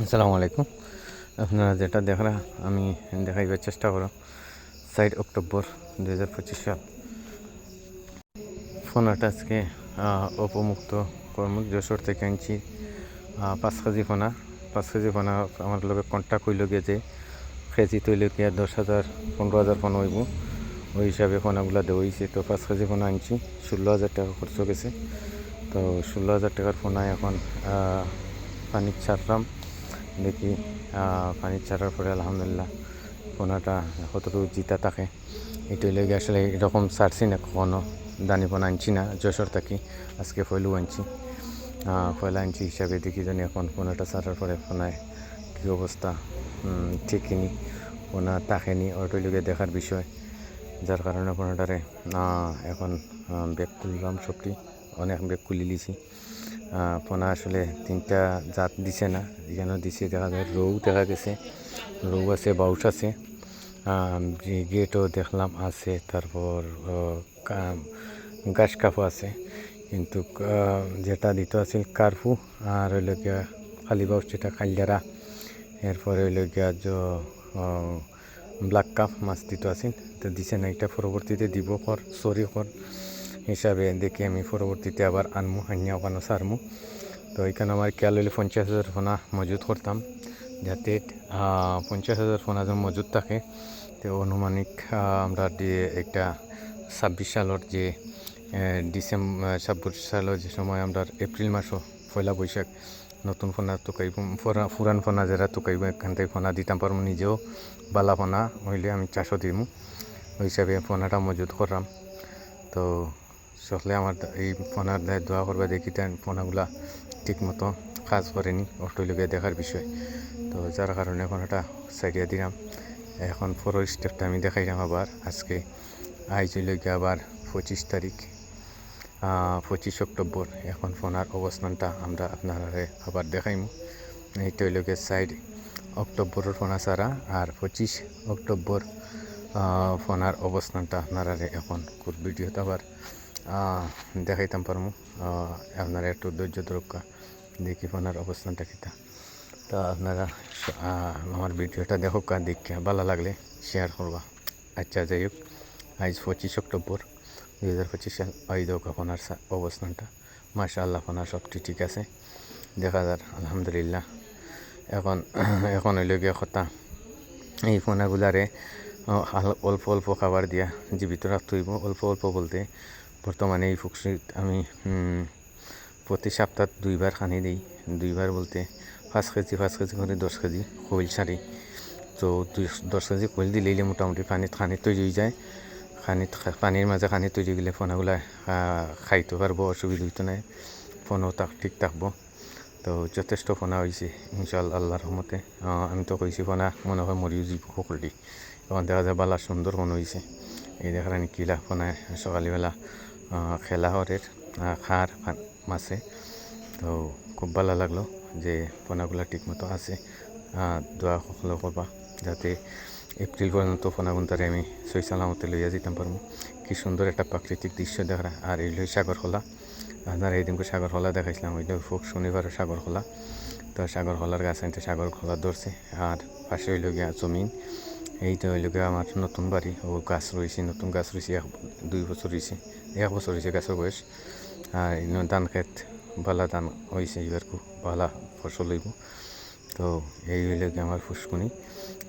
আসসালামু আলাইকুম। আপনারা যেটা দেখরা আমি দেখাইবার চেষ্টা করো 4 অক্টোবর 2025 সাল। ফোনাটা আজকে অপমুক্ত কর্ম যশোর থেকে আনছি 5 কেজি ফোনা। 5 কেজি ফোনা আমার লগে কন্ট্যাক্ট হইল গিয়ে যে কেজি তৈল গিয়া 10,000 15,000 ফোন হইব, ওই হিসাবে ফোনাগুলো দেওয়া হয়েছে। তো 5 কেজি ফোনা আনছি, 16,000 টাকা খরচ গেছে। তো 16,000 টাকার ফোনায় এখন পানি ছাড়লাম, দেখি পানি ছাড়ার পরে আলহামদুলিল্লাহ পোনাটা কতটুকু জিতা থাকে। এটা লেগে আসলে এরকম ছাড়ছি না, কখনো দানি পোনা আনছি না যশোর থাকি, আজকে ফয়লু আনছি। পয়লা আনছি হিসাবে দেখি জানি এখন পোনাটা ছাড়ার পরে পোনায় কী অবস্থা, ঠিকই পোনা তাকেনি, ওটাই লেগে দেখার বিষয়। যার কারণে পোনাটারে এখন ব্যাগ খুললাম, সবটি অনেক ব্যাগ খুলে লিছি। পোনা আসলে 3টা জাত দিছে না, যেখানে দিছে দেখা যায় রৌ দেখা গেছে, রৌ আছে, বাউস আছে, ব্রিগেডও দেখলাম আছে, তারপর গাছ কাপু আছে। কিন্তু যেটা দিত আছে কার্ফু, আর হইল গিয়া খালি বাউস যেটা কালজারা, এরপরে হইল গিয়া ব্ল্যাক কাপ মাছ দিত আছে, তো দিছে না। এটা পরবর্তীতে দিব কর সরি কর হিসাবে দেখি আমি পরবর্তীতে আবার আনমু, আনিয়া ওখানে সারমু। তো এখানে আমার খেয়াল হইলে 50,000 ফোনা মজুদ করতাম, যাতে 50,000 ফোনা যেন মজুদ থাকে। তো অনুমানিক আমরা দিয়ে একটা 26 সালের যে ডিসেম্বর 26 সালের যে সময় আমরা এপ্রিল মাসও পয়লা বৈশাখ নতুন ফোনা তুকাইব, পুরান ফোনা যারা তুকাইব এখান থেকে ফোনা দিতাম পারবো, নিজেও বালা ফোনা হইলে আমি চাষও দিব, ওই হিসাবে ফোনাটা মজুদ করলাম। তো সকলে আমার এই ফোনার দায় দোয়া করবে, দেখি ফোনাগুলা ঠিক মতো কাজ করেনি, অটোলিগে দেখার বিষয়। তো যার কারণে ফোনাটা সাইডিয়া দিলাম। এখন পরের স্টেপটা আমি দেখাইলাম আবার আজকে আইজলৈকে আবার 25 তারিখ 25 অক্টোবর। এখন ফোনার অবস্থানটা আমরা আপনারা আবার দেখাইমু। এইটা হইলকে 4 অক্টোবরের ফোনা ছাড়া, আর 25 অক্টোবর ফোনার অবস্থানটা আপনারা এখন খুব ভিডিওতে আবার দেখাইতাম পারমু। আপনারা একটু ধৈর্য দরকার, দেখি ফোনার অবস্থানটা কিতা। তো আপনারা আমার ভিডিওটা দেখুক, দেখে ভালো লাগলে শেয়ার করবা। আচ্ছা, যাই হোক, আজ 25 অক্টোবর 2025 সাল। এই দেখো ফোনার অবস্থানটা, মাশাআল্লাহ ফোনা সবটি ঠিক আছে, দেখা যার আলহামদুলিল্লাহ। এখন হইল গিয়ে কথা, এই ফোনাগুলারে অল্প অল্প খাবার দিয়া জীবিত রাখতে হইব। অল্প অল্প বলতে বর্তমানে এই পুকুরিত আমি প্রতি সপ্তাহ 2বার খানি দিই। 2বার বলতে 5 কেজি করে 10 কেজি খৈল সারি। তো 10 কেজি খৈল দিলেই মোটামুটি খানি তৈরি হয়ে যায়। পানির মাঝে খানি তৈরি গেলে ফোনাগুলা খাইতে পারবো, অসুবিধা হইতো না, ফোনও ঠিক থাকবো। তো যথেষ্ট ফোনা হয়েছে ইনশাআল্লাহ, আল্লাহর রহমতে। আমি তো কইছি ফোনা মনে হয় মরিও জীব সকলটি, এখন দেখা যায় বালা সুন্দর ফোন হয়েছে। এই দেখার কিলা ফোনায় সকালবেলা খেলা হরের খার মাছে। তো খুব ভালো লাগলো যে ফোনাগুলা ঠিক মতো আছে। দোয়া সকলে করবা যাতে এপ্রিল পর্যন্ত ফোনাগুনটারে আমি সই সালামতে লইয়া যেতাম পারবো। কি সুন্দর একটা প্রাকৃতিক দৃশ্য দেখা। আর এই লই সাগরখোলা, আপনারা এই দিনকে সাগরখোলা দেখাইছিলাম, ওই শনিবার সাগরখোলা। তো সাগরখোলার গাছ আনতে সাগরখোলা ধরছে, আর পাশে হইল গিয়া জমিন। এইটা হইল গিয়া আমার নতুন বাড়ি, ও গাছ রয়েছে, নতুন গাছ রয়েছে, 2 বছর হয়েছে, 1 বছর হয়েছে গাছের বয়স। আর ধান ক্ষেত বালা ধান হয়েছে, এবার খুব বালা ফসল হইব। তো এই হইল গিয়ে আমার ফুসকুনি,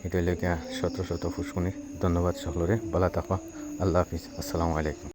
এটা হইল গিয়া শত শত ফুসকুনি। ধন্যবাদ সকলরে, বালা থাকা, আল্লাহ হাফিজ, আসসালামু আলাইকুম।